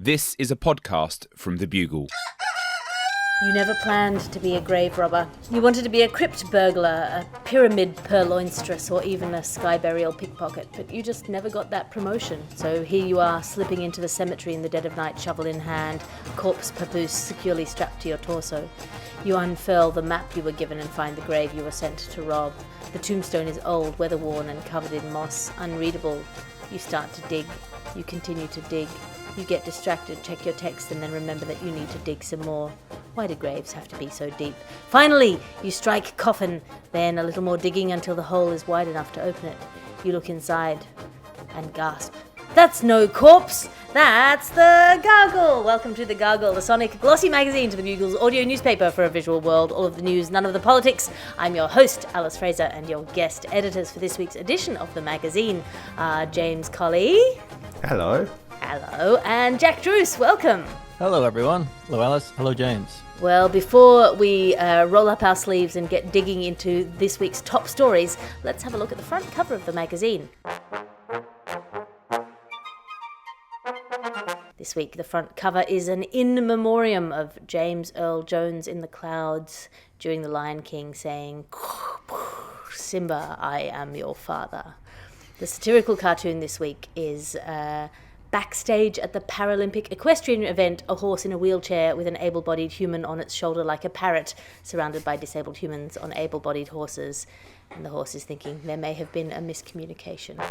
This is a podcast from the Bugle. You never planned to be a grave robber. You wanted to be a crypt burglar, a pyramid purloinstress, or even a sky burial pickpocket, but you just never got that promotion. So here you are, slipping into the cemetery in the dead of night, shovel in hand, corpse papoose securely strapped to your torso. You unfurl the map you were given and find the grave you were sent to rob. The tombstone is old, weather-worn and covered in moss, unreadable. You start to dig. You continue to dig. You get distracted, check your text, and then remember that you need to dig some more. Why do graves have to be so deep? Finally, you strike coffin, then a little more digging until the hole is wide enough to open it. You look inside and gasp. That's no corpse! That's the Gargle! Welcome to the Gargle, the sonic, glossy magazine to the Bugle's audio newspaper for a visual world. All of the news, none of the politics. I'm your host, Alice Fraser, and your guest editors for this week's edition of the magazine are James Colley. Hello. Hello, and Jack Druce, welcome. Hello, everyone. Hello, Alice. Hello, James. Well, before we roll up our sleeves and get digging into this week's top stories, let's have a look at the front cover of the magazine. This week, the front cover is an in memoriam of James Earl Jones in the clouds during The Lion King saying, "Simba, I am your father." The satirical cartoon this week is backstage at the Paralympic equestrian event, a horse in a wheelchair with an able-bodied human on its shoulder like a parrot, surrounded by disabled humans on able-bodied horses. And the horse is thinking there may have been a miscommunication.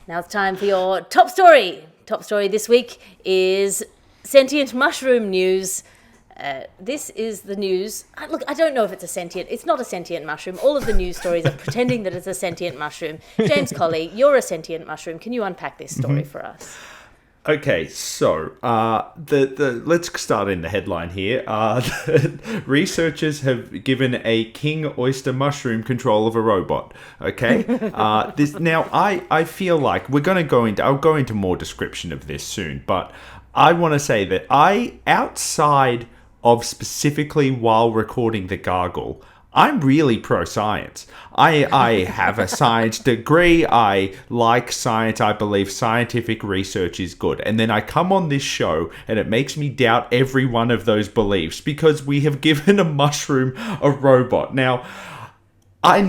Now it's time for your top story. Top story this week is sentient mushroom news. This is the news. Look, I don't know if it's a sentient. It's not a sentient mushroom. All of the news stories are pretending that it's a sentient mushroom. James Colley, you're a sentient mushroom. Can you unpack this story for us? Okay, so let's start in the headline here. Researchers have given a king oyster mushroom control of a robot. Okay, I feel like I'll go into more description of this soon, but I want to say that outside of specifically while recording the Gargle, I'm really pro-science. I have a science degree. I like science. I believe scientific research is good. And then I come on this show and it makes me doubt every one of those beliefs because we have given a mushroom a robot. Now, I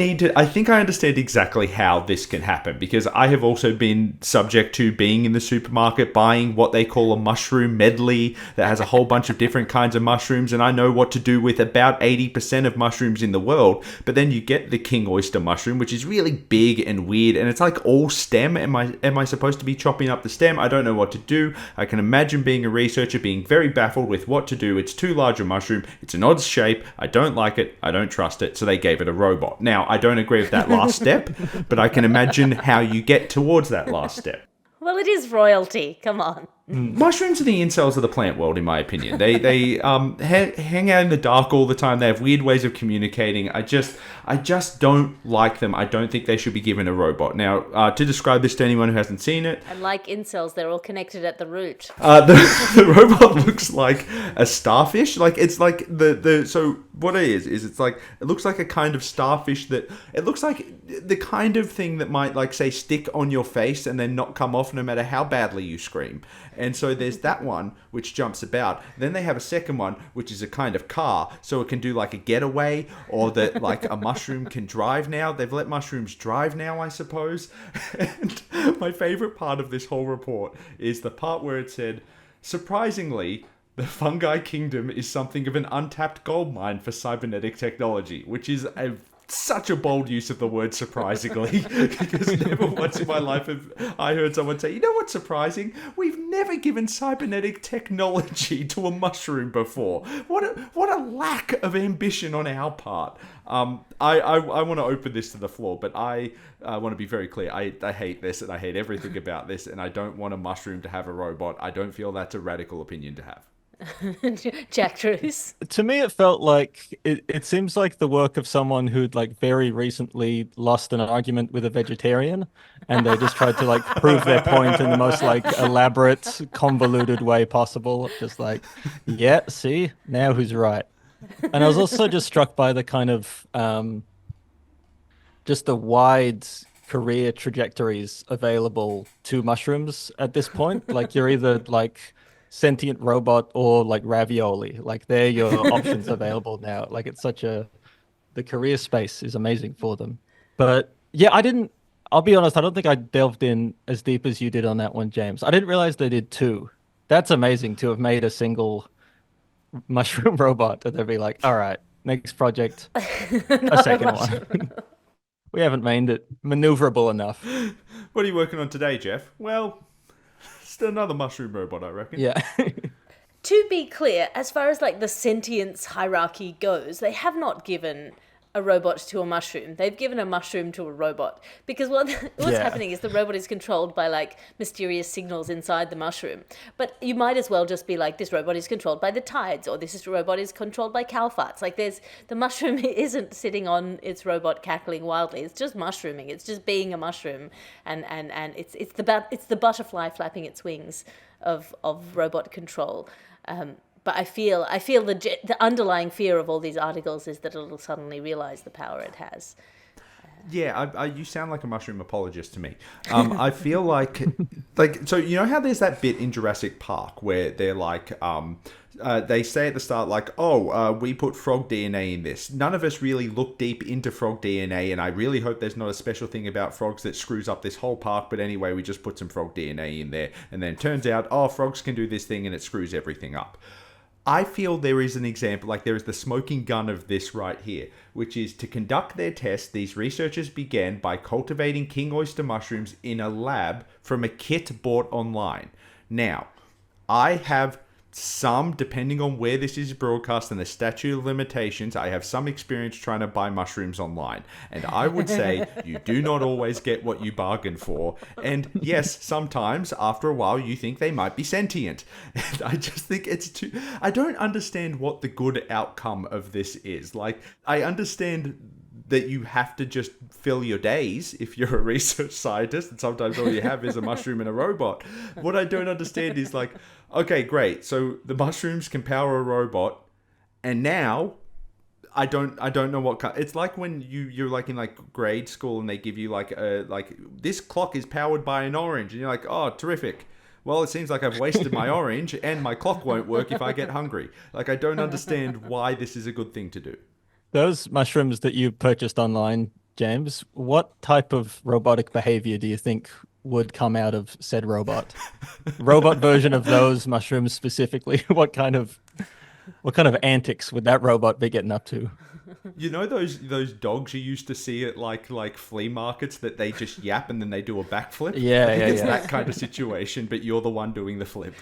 think I understand exactly how this can happen because I have also been subject to being in the supermarket buying what they call a mushroom medley that has a whole bunch of different kinds of mushrooms, and I know what to do with about 80% of mushrooms in the world. But then you get the king oyster mushroom, which is really big and weird, and it's like all stem. Am I supposed to be chopping up the stem? I don't know what to do. I can imagine being a researcher being very baffled with what to do. It's too large a mushroom. It's an odd shape. I don't like it. I don't trust it. So they gave it a robot. Now, I don't agree with that last step, but I can imagine how you get towards that last step. Well, it is royalty. Come on. Mushrooms are the incels of the plant world, in my opinion. They hang out in the dark all the time. They have weird ways of communicating. I just don't like them. I don't think they should be given a robot. Now, to describe this to anyone who hasn't seen it, And like incels, they're all connected at the root. the robot looks like a starfish. Like it's like so what it is it's like it looks like a kind of starfish that it looks like the kind of thing that might like say stick on your face and then not come off no matter how badly you scream. And so there's that one which jumps about. Then they have a second one which is a kind of car, so it can do like a getaway, or that like a mushroom can drive now. They've let mushrooms drive now, I suppose. And my favorite part of this whole report is the part where it said, surprisingly, the fungi kingdom is something of an untapped gold mine for cybernetic technology, which is such a bold use of the word surprisingly, because never once in my life have I heard someone say, you know what's surprising? We've never given cybernetic technology to a mushroom before. What a lack of ambition on our part. I want to open this to the floor, but I want to be very clear. I hate this and I hate everything about this, and I don't want a mushroom to have a robot. I don't feel that's a radical opinion to have. Jack Druce. To me, it felt like it seems like the work of someone who'd like very recently lost an argument with a vegetarian, and they just tried to like prove their point in the most like elaborate, convoluted way possible. Just like, yeah, see, now who's right? And I was also just struck by the kind of just the wide career trajectories available to mushrooms at this point. Like you're either like sentient robot or like ravioli. Like they're your options available now. Like it's such a the career space is amazing for them. But yeah, I'll be honest, I don't think I delved in as deep as you did on that one, James. I didn't realize they did two. That's amazing to have made a single mushroom robot and they'd be like, all right, next project, a second one. We haven't made it maneuverable enough. What are you working on today, Jeff? Well, just another mushroom robot, I reckon. Yeah. To be clear, as far as like the sentience hierarchy goes, they have not given a robot to a mushroom. They've given a mushroom to a robot. Because what's happening is the robot is controlled by like mysterious signals inside the mushroom. But you might as well just be like, this robot is controlled by the tides, or robot is controlled by cow farts. Like the mushroom isn't sitting on its robot cackling wildly. It's just mushrooming. It's just being a mushroom. And it's the butterfly flapping its wings of robot control. But I feel the underlying fear of all these articles is that it'll suddenly realize the power it has. Yeah, you sound like a mushroom apologist to me. I feel like so you know how there's that bit in Jurassic Park where they're like, they say at the start like, we put frog DNA in this. None of us really look deep into frog DNA, and I really hope there's not a special thing about frogs that screws up this whole park. But anyway, we just put some frog DNA in there, and then it turns out, frogs can do this thing, and it screws everything up. I feel there is an example, like there is the smoking gun of this right here, which is to conduct their tests, these researchers began by cultivating king oyster mushrooms in a lab from a kit bought online. Now, I have some, depending on where this is broadcast and the statute of limitations, I have some experience trying to buy mushrooms online. And I would say you do not always get what you bargain for. And yes, sometimes after a while you think they might be sentient. And I just think it's too... I don't understand what the good outcome of this is. Like, I understand that you have to just fill your days if you're a research scientist, and sometimes all you have is a mushroom and a robot. What I don't understand is like, okay, great, so the mushrooms can power a robot, and now I don't know what kind. It's like when you're like in like grade school and they give you like this clock is powered by an orange, and you're like, oh, terrific. Well, it seems like I've wasted my orange and my clock won't work if I get hungry. Like, I don't understand why this is a good thing to do. Those mushrooms that you purchased online, James, what type of robotic behavior do you think would come out of said robot? Robot version of those mushrooms specifically, what kind of antics would that robot be getting up to? You know those dogs you used to see at like flea markets that they just yap and then they do a backflip? Yeah, I think it's that kind of situation, but you're the one doing the flip.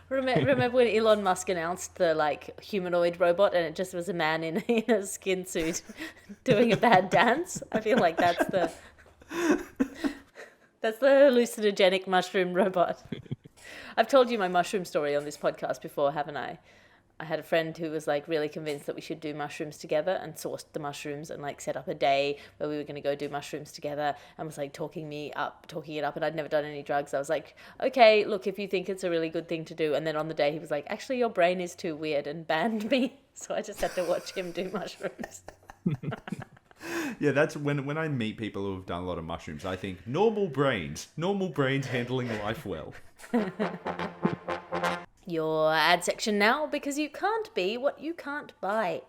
Remember when Elon Musk announced the like humanoid robot and it just was a man in a skin suit doing a bad dance? I feel like that's the hallucinogenic mushroom robot. I've told you my mushroom story on this podcast before, haven't I? I had a friend who was like really convinced that we should do mushrooms together and sourced the mushrooms and like set up a day where we were going to go do mushrooms together, and was like talking it up, and I'd never done any drugs. I was like, okay, look, if you think it's a really good thing to do. And then on the day he was like, actually your brain is too weird, and banned me. So I just had to watch him do mushrooms. Yeah, that's when I meet people who have done a lot of mushrooms, I think normal brains handling life well. Your ad section now, because you can't be what you can't buy.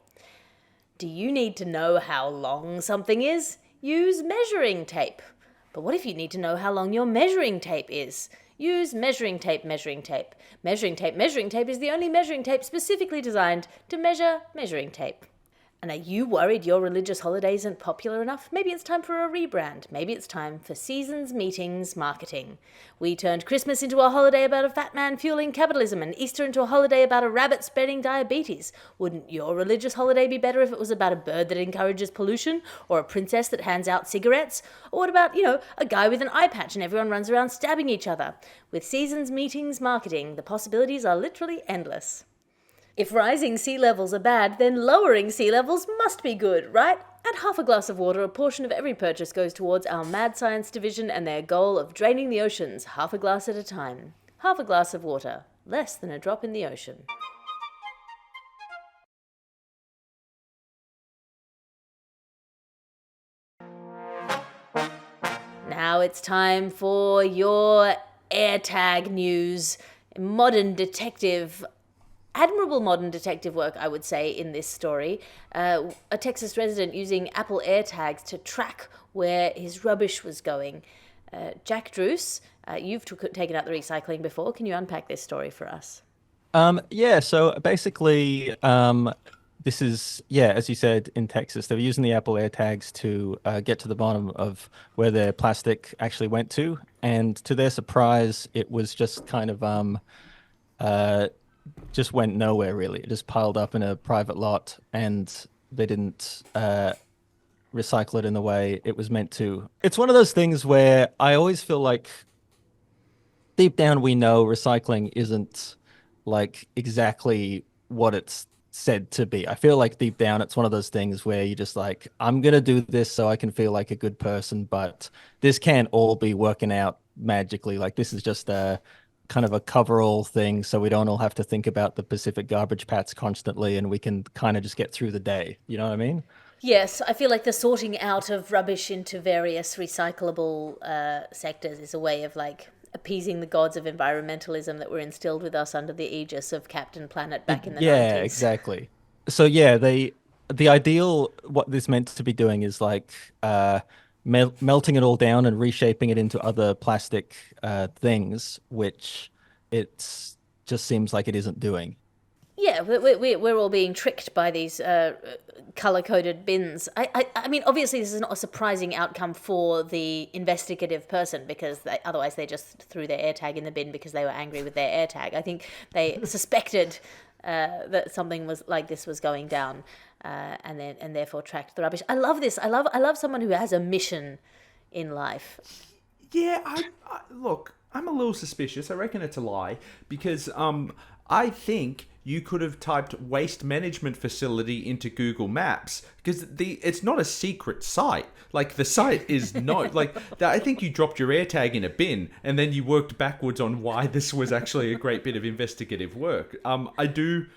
Do you need to know how long something is? Use measuring tape. But what if you need to know how long your measuring tape is? Use measuring tape. Measuring tape is the only measuring tape specifically designed to measure measuring tape. And are you worried your religious holiday isn't popular enough? Maybe it's time for a rebrand. Maybe it's time for seasons, meetings, marketing. We turned Christmas into a holiday about a fat man fueling capitalism, and Easter into a holiday about a rabbit spreading diabetes. Wouldn't your religious holiday be better if it was about a bird that encourages pollution, or a princess that hands out cigarettes? Or what about, a guy with an eye patch and everyone runs around stabbing each other? With seasons, meetings, marketing, the possibilities are literally endless. If rising sea levels are bad, then lowering sea levels must be good, right? At half a glass of water, a portion of every purchase goes towards our mad science division and their goal of draining the oceans, half a glass at a time. Half a glass of water, less than a drop in the ocean. now it's time for your AirTag news. Admirable modern detective work, I would say, in this story. A Texas resident using Apple AirTags to track where his rubbish was going. Jack Druce, you've taken out the recycling before. Can you unpack this story for us? So basically, this is, as you said, in Texas. They were using the Apple AirTags to get to the bottom of where their plastic actually went to. And to their surprise, it was just kind of just went nowhere, really. It just piled up in a private lot, and they didn't recycle it in the way it was meant to. It's one of those things where I always feel like deep down we know recycling isn't like exactly what it's said to be. I feel like deep down it's one of those things where you just like, I'm gonna do this so I can feel like a good person, but this can't all be working out magically. Like, this is just a kind of a coverall thing, so we don't all have to think about the Pacific garbage patch constantly, and we can kind of just get through the day. You know what I mean? Yes, I feel like the sorting out of rubbish into various recyclable sectors is a way of like appeasing the gods of environmentalism that were instilled with us under the aegis of Captain Planet back in the 90s. Yeah, exactly. So yeah, the ideal, what this meant to be doing is like melting it all down and reshaping it into other plastic things, which it just seems like it isn't doing. Yeah, we're all being tricked by these color-coded bins. I mean, obviously this is not a surprising outcome for the investigative person, because otherwise they just threw their AirTag in the bin because they were angry with their AirTag. I think they suspected that something was like this was going down, and therefore tracked the rubbish. I love this. I love someone who has a mission in life. Yeah, look, I'm a little suspicious. I reckon it's a lie, because I think you could have typed waste management facility into Google Maps, because it's not a secret site. Like, the site is not I think you dropped your AirTag in a bin and then you worked backwards on why this was actually a great bit of investigative work. I do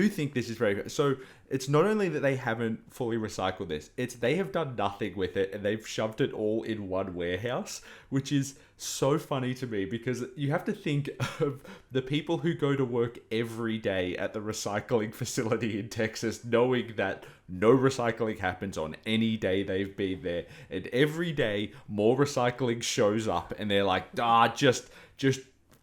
think this is very good. So it's not only that they haven't fully recycled this, it's they have done nothing with it, and they've shoved it all in one warehouse, which is so funny to me, because you have to think of the people who go to work every day at the recycling facility in Texas, knowing that no recycling happens on any day they've been there, and every day more recycling shows up, and they're like, just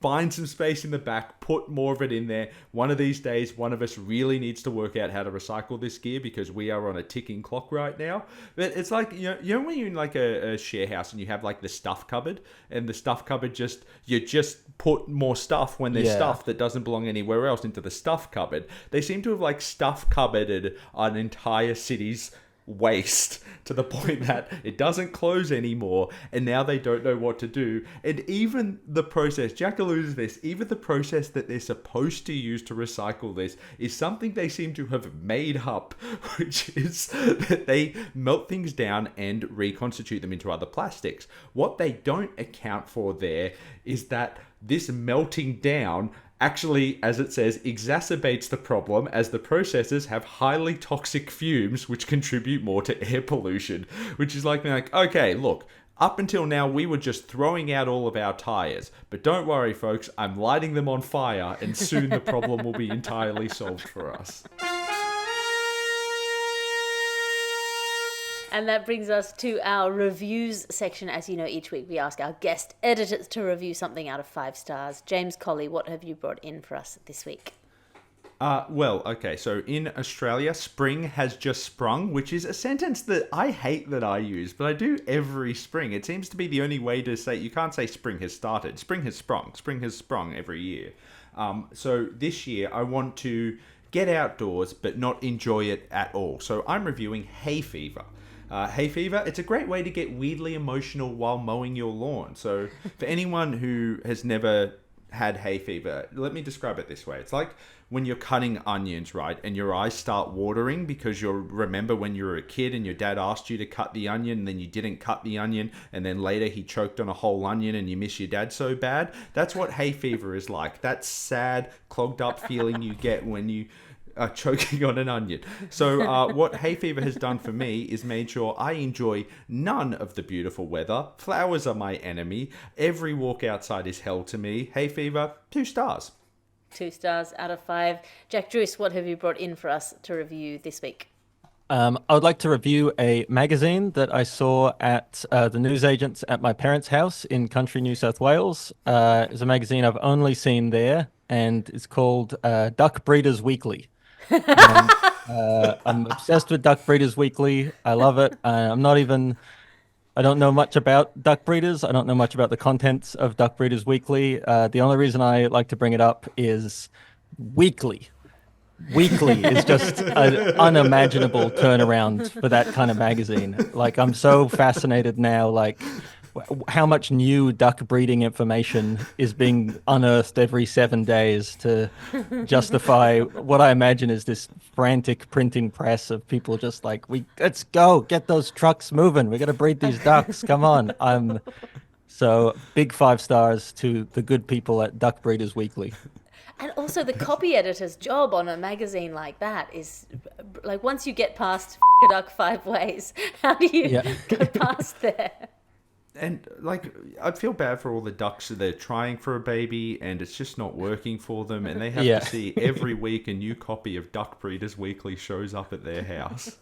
find some space in the back, put more of it in there. One of these days, one of us really needs to work out how to recycle this gear, because we are on a ticking clock right now. But it's like, you know when you're in like a share house and you have like the stuff cupboard, and the stuff cupboard you just put more stuff when there's stuff that doesn't belong anywhere else into the stuff cupboard. They seem to have like stuff cupboarded an entire city's waste to the point that it doesn't close anymore, and now they don't know what to do. And even the process, Jack alludes to this, even the process that they're supposed to use to recycle this is something they seem to have made up, which is that they melt things down and reconstitute them into other plastics. What they don't account for there is that this melting down actually, as it says, exacerbates the problem, as the processes have highly toxic fumes which contribute more to air pollution. Which is like, okay, look, up until now we were just throwing out all of our tires, but don't worry folks, I'm lighting them on fire, and soon the problem will be entirely solved for us. And that brings us to our reviews section. As you know, each week we ask our guest editors to review something out of 5 stars. James Colley, what have you brought in for us this week? So in Australia, spring has just sprung, which is a sentence that I hate that I use, but I do every spring. It seems to be the only way to say, you can't say spring has started. Spring has sprung. Spring has sprung every year. So this year I want to get outdoors, but not enjoy it at all. So I'm reviewing hay fever. Hay fever, it's a great way to get weirdly emotional while mowing your lawn. So for anyone who has never had hay fever, let me describe it this way. It's like when you're cutting onions, right? And your eyes start watering because you remember when you were a kid and your dad asked you to cut the onion, and then you didn't cut the onion, and then later he choked on a whole onion and you miss your dad so bad. That's what hay fever is like. That sad, clogged up feeling you get when you choking on an onion. So what hay fever has done for me is made sure I enjoy none of the beautiful weather. Flowers are my enemy. Every walk outside is hell to me. Hay fever, 2 stars. 2 stars out of 5. Jack Druce, what have you brought in for us to review this week? I would like to review a magazine that I saw at the newsagents at my parents' house in country New South Wales. It's a magazine I've only seen there, and it's called Duck Breeders Weekly. And, I'm obsessed with Duck Breeders Weekly. I love it. I don't know much about duck breeders. I don't know much about the contents of Duck Breeders Weekly. The only reason I like to bring it up is weekly. Weekly is just an unimaginable turnaround for that kind of magazine. Like, I'm so fascinated now, like, how much new duck breeding information is being unearthed every 7 days to justify what I imagine is this frantic printing press of people just like, let's go, get those trucks moving. We got to breed these ducks. Come on. So big 5 stars to the good people at Duck Breeders Weekly. And also the copy editor's job on a magazine like that is, like, once you get past a duck 5 ways, how do you go past there? And, like, I feel bad for all the ducks that they're trying for a baby and it's just not working for them, and they have to see every week a new copy of Duck Breeders Weekly shows up at their house.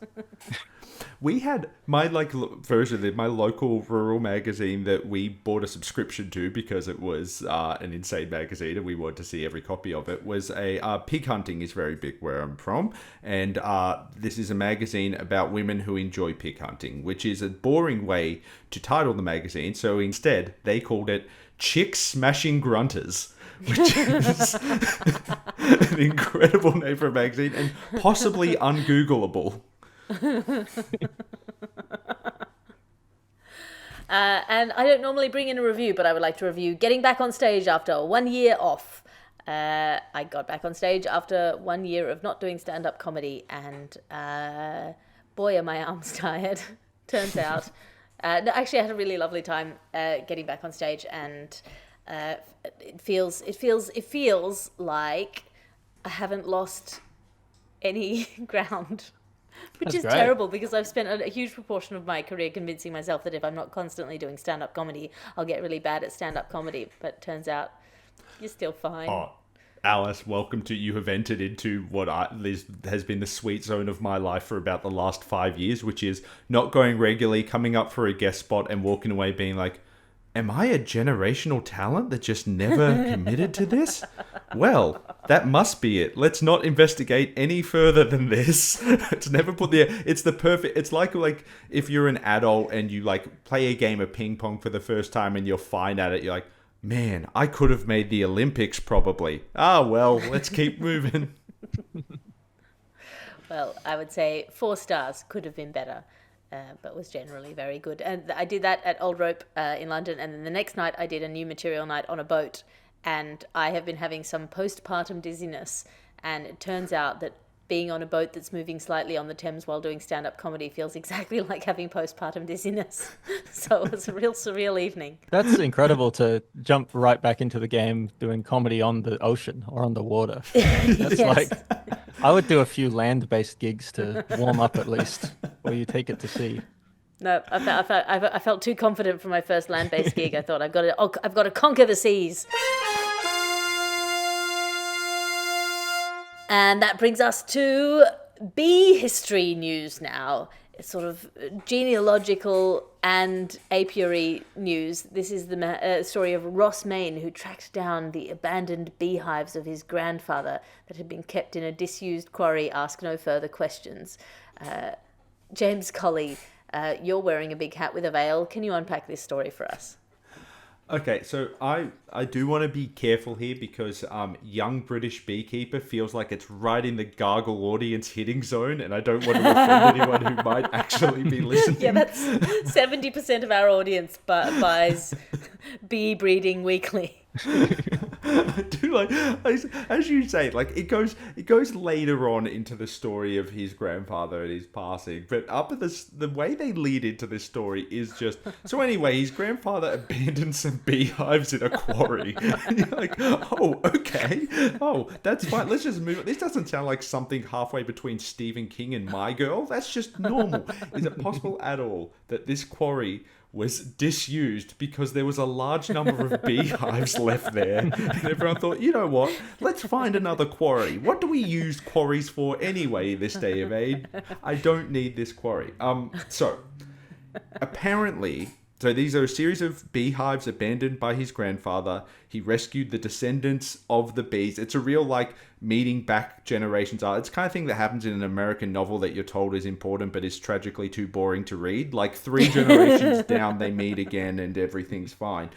We had my version of my local rural magazine that we bought a subscription to because it was an insane magazine and we wanted to see every copy of it. Was a pig hunting is very big where I'm from, and this is a magazine about women who enjoy pig hunting, which is a boring way to title the magazine. So instead, they called it Chick Smashing Grunters, which is an incredible name for a magazine and possibly ungoogleable. And I don't normally bring in a review, but I would like to review getting back on stage after 1 year off. I got back on stage after 1 year of not doing stand-up comedy, and boy, are my arms tired. Turns out, no, actually, I had a really lovely time getting back on stage, and it feels like I haven't lost any ground. Which is terrible, because I've spent a huge proportion of my career convincing myself that if I'm not constantly doing stand-up comedy, I'll get really bad at stand-up comedy. But turns out you're still fine. Oh, Alice, welcome to, you have entered into what has been the sweet zone of my life for about the last 5 years, which is not going regularly, coming up for a guest spot and walking away being like, am I a generational talent that just never committed to this? Well, that must be it. Let's not investigate any further than this. It's never put there. It's the perfect. It's like if you're an adult and you like play a game of ping pong for the first time and you're fine at it. You're like, man, I could have made the Olympics probably. Well, let's keep moving. Well, I would say 4 stars, could have been better. But was generally very good. And I did that at Old Rope in London. And then the next night I did a new material night on a boat. And I have been having some postpartum dizziness. And it turns out that being on a boat that's moving slightly on the Thames while doing stand-up comedy feels exactly like having postpartum dizziness. So it was a real surreal evening. That's incredible to jump right back into the game doing comedy on the ocean or on the water. That's like, I would do a few land-based gigs to warm up at least, where you take it to sea. No, I felt too confident for my first land-based gig. I thought I've got to conquer the seas. And that brings us to bee history news now. It's sort of genealogical and apiary news. This is the story of Ross Main, who tracked down the abandoned beehives of his grandfather that had been kept in a disused quarry. Ask no further questions. James Colley, you're wearing a big hat with a veil. Can you unpack this story for us? Okay, so I do want to be careful here because young British beekeeper feels like it's right in the Gargle audience hitting zone, and I don't want to offend anyone who might actually be listening. Yeah, that's 70% of our audience buys bee breeding weekly. I do like, as you say, like it goes later on into the story of his grandfather and his passing, but up at this, the way they lead into this story is just so. Anyway, his grandfather abandoned some beehives in a quarry. And you're like, oh, okay, oh, that's fine. Let's just move. This doesn't sound like something halfway between Stephen King and My Girl. That's just normal. Is it possible at all that this quarry was disused because there was a large number of beehives left there, and everyone thought, you know what, let's find another quarry. What do we use quarries for anyway this day of age? I don't need this quarry. So apparently, so these are a series of beehives abandoned by his grandfather. He rescued the descendants of the bees. It's a real, like, meeting back generations. It's the kind of thing that happens in an American novel that you're told is important but is tragically too boring to read. Like 3 generations down, they meet again and everything's fine.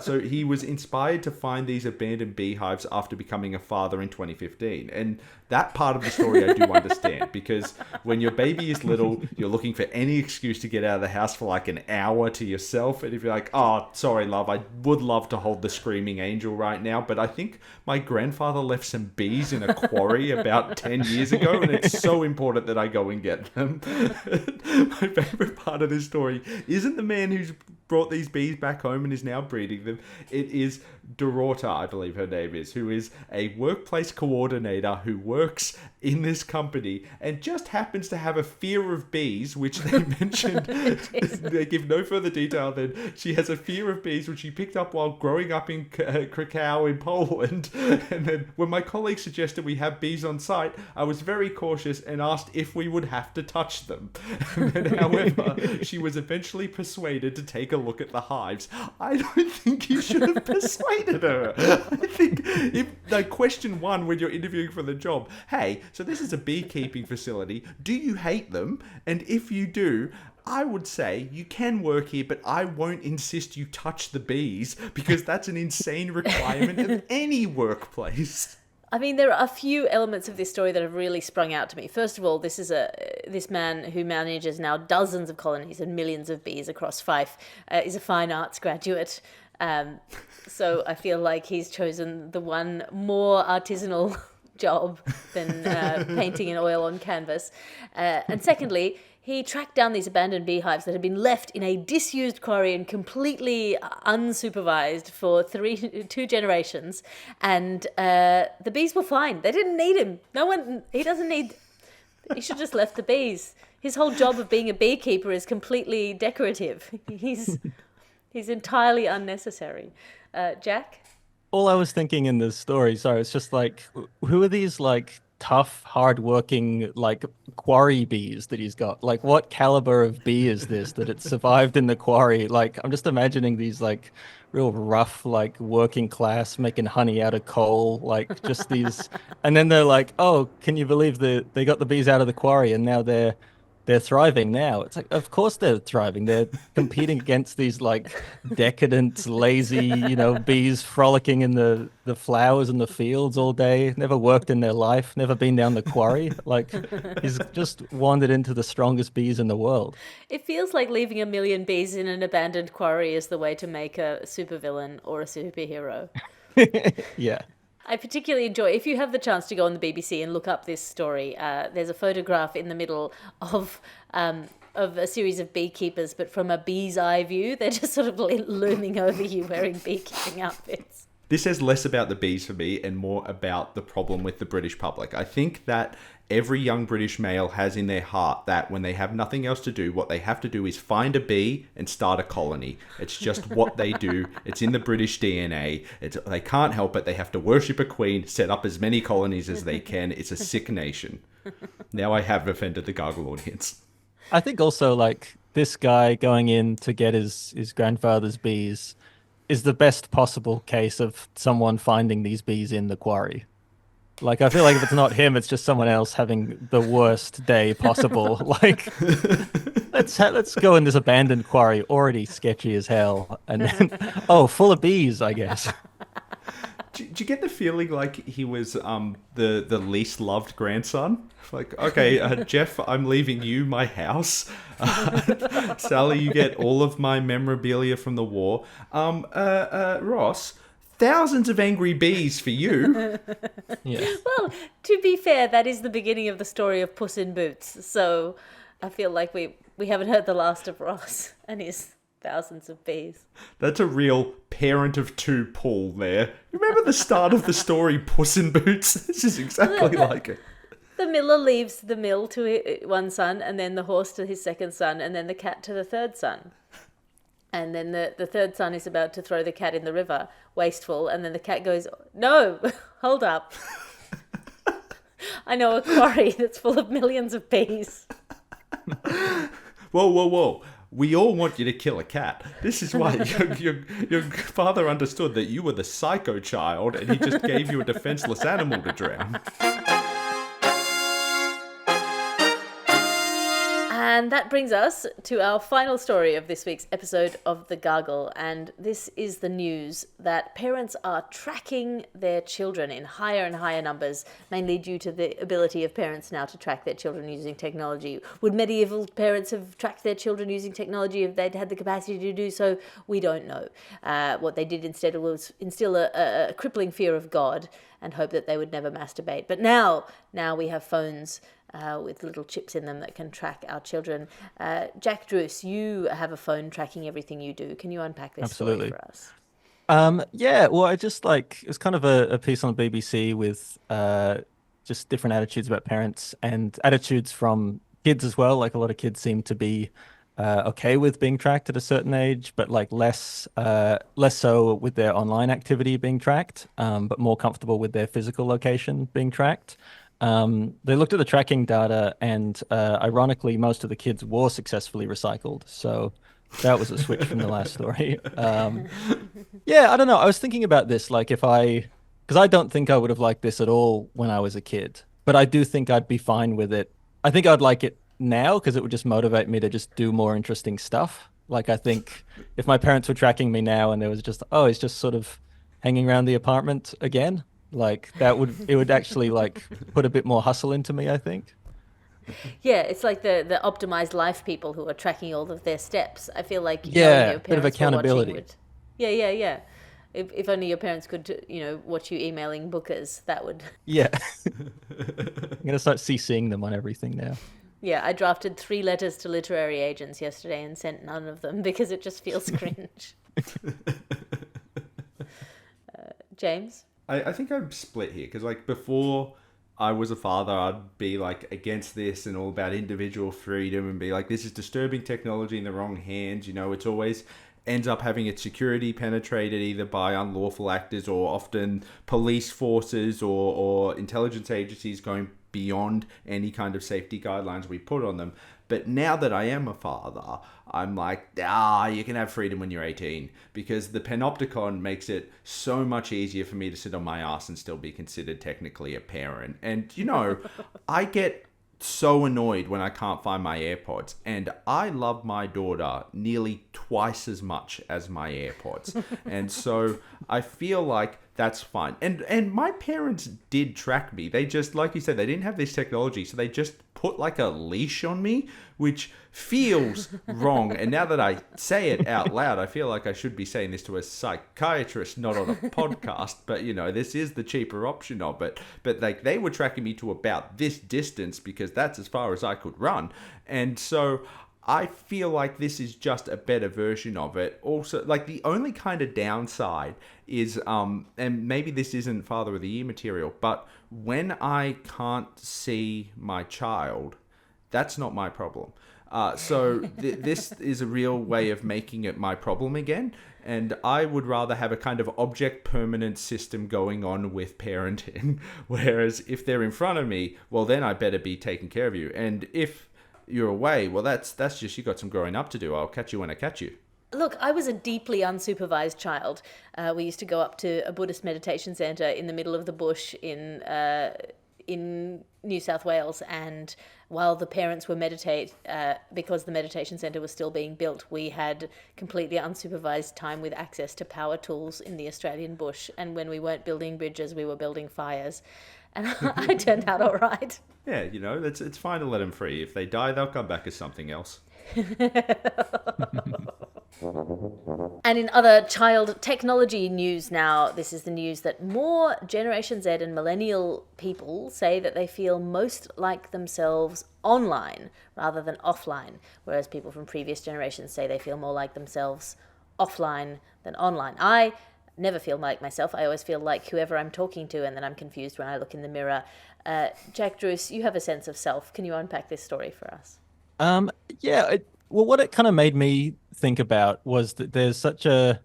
So he was inspired to find these abandoned beehives after becoming a father in 2015. And that part of the story I do understand, because when your baby is little, you're looking for any excuse to get out of the house for like an hour to yourself. And if you're like, oh, sorry, love, I would love to hold the screaming angel right now, but I think my grandfather left some bees in a quarry about 10 years ago, and it's so important that I go and get them. My favorite part of this story isn't the man who's brought these bees back home and is now breeding them. It is Dorota, I believe her name is, who is a workplace coordinator who works in this company and just happens to have a fear of bees, which they mentioned. They give no further detail than she has a fear of bees, which she picked up while growing up in Krakow in Poland. And then when my colleague suggested we have bees on site, I was very cautious and asked if we would have to touch them. And then, however, she was eventually persuaded to take a look at the hives. I don't think you should have persuaded her. I think if like question 1 when you're interviewing for the job, hey, so this is a beekeeping facility. Do you hate them? And if you do, I would say you can work here, but I won't insist you touch the bees, because that's an insane requirement of any workplace. I mean, there are a few elements of this story that have really sprung out to me. First of all, this man who manages now dozens of colonies and millions of bees across Fife is a fine arts graduate. So I feel like he's chosen the one more artisanal job than painting in oil on canvas. And secondly, he tracked down these abandoned beehives that had been left in a disused quarry and completely unsupervised for 2 generations. And the bees were fine. They didn't need him. He should have just left the bees. His whole job of being a beekeeper is completely decorative. He's entirely unnecessary. Jack? All I was thinking in this story, sorry, it's just like, who are these like tough, hard-working, like quarry bees that he's got? Like, what caliber of bee is this that it survived in the quarry? Like, I'm just imagining these like real rough, like working class, making honey out of coal, like just these. And then they're like, oh, can you believe they got the bees out of the quarry and now they're thriving now? It's like, of course they're thriving. They're competing against these like decadent, lazy, bees frolicking in the flowers and the fields all day, never worked in their life, never been down the quarry. Like, he's just wandered into the strongest bees in the world. It feels like leaving 1 million bees in an abandoned quarry is the way to make a supervillain or a superhero. Yeah. I particularly enjoy, if you have the chance to go on the BBC and look up this story, there's a photograph in the middle of a series of beekeepers, but from a bee's eye view. They're just sort of looming over you wearing beekeeping outfits. This says less about the bees for me and more about the problem with the British public. I think that every young British male has in their heart that when they have nothing else to do, what they have to do is find a bee and start a colony. It's just what they do. It's in the British DNA. They can't help it. They have to worship a queen, set up as many colonies as they can. It's a sick nation. Now I have offended the Gargle audience. I think also, like, this guy going in to get his grandfather's bees is the best possible case of someone finding these bees in the quarry. Like, I feel like if it's not him, it's just someone else having the worst day possible. Like, let's go in this abandoned quarry, already sketchy as hell, and then, full of bees, I guess. Do you get the feeling like he was the least loved grandson? Like, okay, Jeff, I'm leaving you my house. Sally, you get all of my memorabilia from the war. Ross, thousands of angry bees for you. Yeah. Well, to be fair, that is the beginning of the story of Puss in Boots. So I feel like we haven't heard the last of Ross and his thousands of bees. That's a real parent of two pull there. Remember the start of the story, Puss in Boots? This is exactly like it. The miller leaves the mill to one son, and then the horse to his second son, and then the cat to the third son. And then the third son is about to throw the cat in the river, wasteful, and then the cat goes, "No, hold up. I know a quarry that's full of millions of bees." Whoa, whoa, whoa. We all want you to kill a cat. This is why your father understood that you were the psycho child and he just gave you a defenseless animal to drown. And that brings us to our final story of this week's episode of The Gargle. And this is the news that parents are tracking their children in higher and higher numbers, mainly due to the ability of parents now to track their children using technology. Would medieval parents have tracked their children using technology if they'd had the capacity to do so? We don't know. What they did instead was instill a crippling fear of God and hope that they would never masturbate. But now we have phones with little chips in them that can track our children. Jack Druce, you have a phone tracking everything you do. Can you unpack this story for us? Yeah, well, I just it was kind of a piece on the BBC with just different attitudes about parents and attitudes from kids as well. Like a lot of kids seem to be okay with being tracked at a certain age, but like less so with their online activity being tracked, but more comfortable with their physical location being tracked. They looked at the tracking data and ironically, most of the kids were successfully recycled. So that was a switch from the last story. Yeah, I don't know. I was thinking about this, like because I don't think I would have liked this at all when I was a kid, but I do think I'd be fine with it. I think I'd like it now because it would just motivate me to just do more interesting stuff. Like I think if my parents were tracking me now and there was just, oh, he's just sort of hanging around the apartment again, like it would actually like put a bit more hustle into me, I think. Yeah, it's like the optimized life people who are tracking all of their steps. I feel like yeah, your bit of accountability. Yeah. If only your parents could, watch you emailing bookers, that would. Yeah, I'm gonna start CCing them on everything now. Yeah, I drafted 3 letters to literary agents yesterday and sent none of them because it just feels cringe. James? I think I'm split here because like before I was a father, I'd be like against this and all about individual freedom and be like, this is disturbing technology in the wrong hands. It's always ends up having its security penetrated either by unlawful actors or often police forces or intelligence agencies going beyond any kind of safety guidelines we put on them. But now that I am a father, I'm like, you can have freedom when you're 18 because the panopticon makes it so much easier for me to sit on my ass and still be considered technically a parent. And, I get so annoyed when I can't find my AirPods, and I love my daughter nearly twice as much as my AirPods. And so I feel like that's fine. And my parents did track me. They just, like you said, they didn't have this technology, so they just put like a leash on me, which feels wrong. And now that I say it out loud, I feel like I should be saying this to a psychiatrist, not on a podcast. But, this is the cheaper option of it. But like they were tracking me to about this distance because that's as far as I could run. And so I feel like this is just a better version of it. Also, like the only kind of downside is, and maybe this isn't Father of the Year material, but when I can't see my child, that's not my problem. So this is a real way of making it my problem again. And I would rather have a kind of object permanence system going on with parenting. Whereas if they're in front of me, well, then I better be taking care of you. And if you're away, well, that's just, you got some growing up to do. I'll catch you when I catch you. Look, I was a deeply unsupervised child. We used to go up to a Buddhist meditation centre in the middle of the bush in New South Wales, and while the parents were because the meditation centre was still being built, we had completely unsupervised time with access to power tools in the Australian bush. And when we weren't building bridges, we were building fires. And I turned out all right. Yeah, it's fine to let them free. If they die, they'll come back as something else. And in other child technology news now, this is the news that more Generation Z and millennial people say that they feel most like themselves online rather than offline, whereas people from previous generations say they feel more like themselves offline than online. I never feel like myself. I always feel like whoever I'm talking to, and then I'm confused when I look in the mirror. Jack Druce, you have a sense of self. Can you unpack this story for us? Yeah. Well, what it kind of made me think about was that there's such a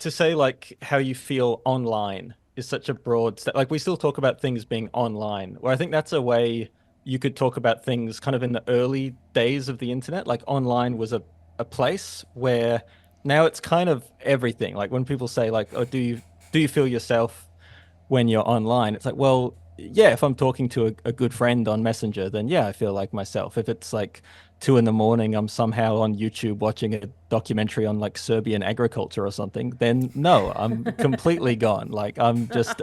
to say like how you feel online is such a broad step. Like we still talk about things being online, where I think that's a way you could talk about things kind of in the early days of the internet. Like online was a place where now it's kind of everything. Like when people say like, oh, do you feel yourself when you're online? It's like, well, yeah, if I'm talking to a good friend on Messenger, then yeah, I feel like myself. If it's like 2 in the morning, I'm somehow on YouTube watching a documentary on like Serbian agriculture or something, then no, I'm completely gone. Like I'm just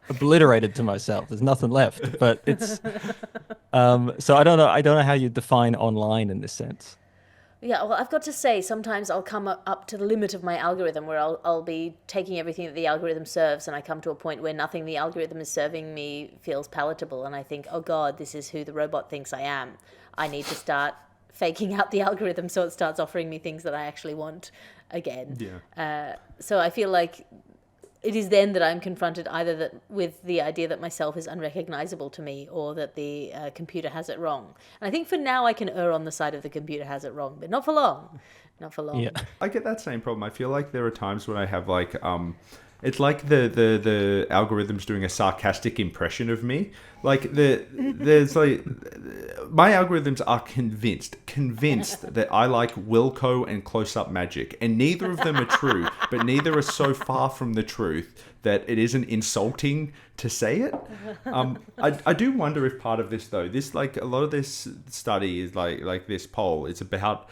obliterated to myself. There's nothing left. But it's so I don't know how you define online in this sense. Yeah, well, I've got to say, sometimes I'll come up to the limit of my algorithm where I'll be taking everything that the algorithm serves, and I come to a point where nothing the algorithm is serving me feels palatable, and I think, oh God, this is who the robot thinks I am. I need to start faking out the algorithm so it starts offering me things that I actually want again. Yeah. So I feel like it is then that I'm confronted either with the idea that myself is unrecognizable to me, or that the computer has it wrong. And I think for now I can err on the side of the computer has it wrong, but not for long. Not for long. Yeah. I get that same problem. I feel like there are times when I have like it's like the algorithm's doing a sarcastic impression of me. Like there's like my algorithms are convinced that I like Wilco and close-up magic, and neither of them are true, but neither are so far from the truth that it isn't insulting to say it. I do wonder if part of this though, this like a lot of this study is like this poll, it's about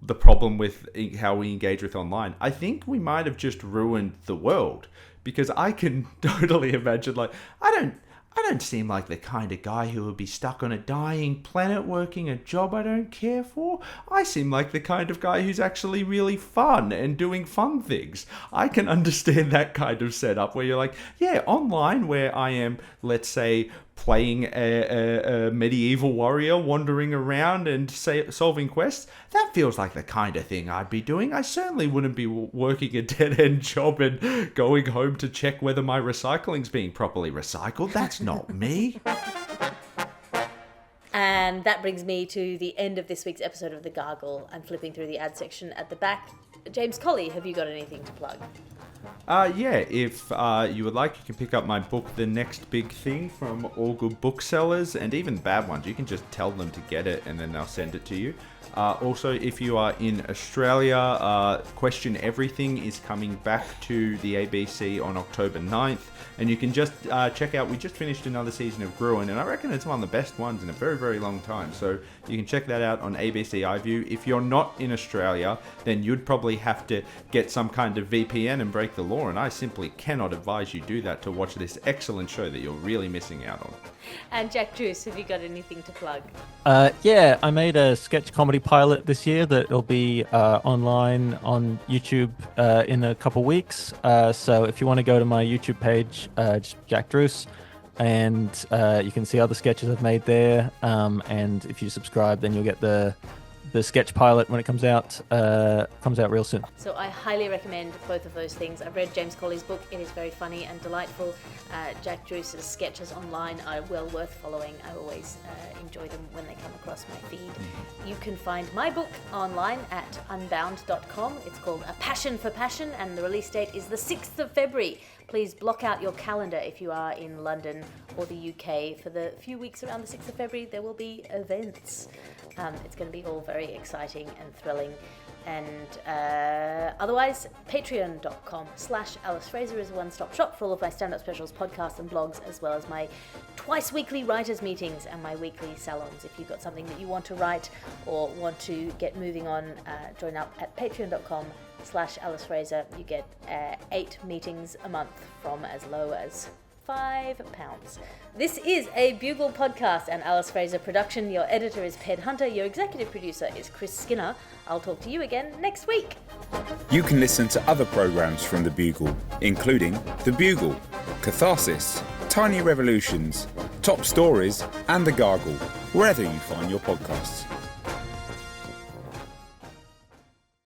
the problem with how we engage with online. I think we might have just ruined the world, because I can totally imagine like I don't seem like the kind of guy who would be stuck on a dying planet working a job I don't care for. I seem like the kind of guy who's actually really fun and doing fun things. I can understand that kind of setup where you're like, yeah, online where I am, let's say, playing a medieval warrior wandering around and solving quests, that feels like the kind of thing I'd be doing. I certainly wouldn't be working a dead-end job and going home to check whether my recycling's being properly recycled. That's not me. And that brings me to the end of this week's episode of The Gargle. I'm flipping through the ad section at the back. James Colley, have you got anything to plug? Yeah, if you would like, you can pick up my book, The Next Big Thing, from all good booksellers, and even bad ones. You can just tell them to get it and then they'll send it to you. Also, if you are in Australia, Question Everything is coming back to the ABC on October 9th. And you can just check out, we just finished another season of Gruen, and I reckon it's one of the best ones in a very, very long time. So you can check that out on ABC iView. If you're not in Australia, then you'd probably have to get some kind of VPN and break the law. And I simply cannot advise you do that to watch this excellent show that you're really missing out on. And Jack Druce, have you got anything to plug? Yeah, I made a sketch comedy pilot this year that will be online on YouTube in a couple weeks. So if you want to go to my YouTube page, just Jack Druce, and you can see other sketches I've made there. And if you subscribe, then you'll get the sketch pilot when it comes out real soon. So I highly recommend both of those things. I've read James Colley's book. It is very funny and delightful. Jack Druce's sketches online are well worth following. I always enjoy them when they come across my feed. You can find my book online at unbound.com. It's called A Passion for Passion, and the release date is the 6th of February. Please block out your calendar if you are in London or the UK. For the few weeks around the 6th of February, there will be events. It's going to be all very exciting and thrilling. And otherwise, patreon.com/Alice Fraser is a one-stop shop for all of my stand-up specials, podcasts and blogs, as well as my twice-weekly writers' meetings and my weekly salons. If you've got something that you want to write or want to get moving on, join up at patreon.com/Alice Fraser. You get 8 meetings a month from as low as £5. This is a Bugle podcast and Alice Fraser production. Your editor is Ped Hunter. Your executive producer is Chris Skinner. I'll talk to you again next week. You can listen to other programmes from The Bugle, including The Bugle, Catharsis, Tiny Revolutions, Top Stories and The Gargle, wherever you find your podcasts.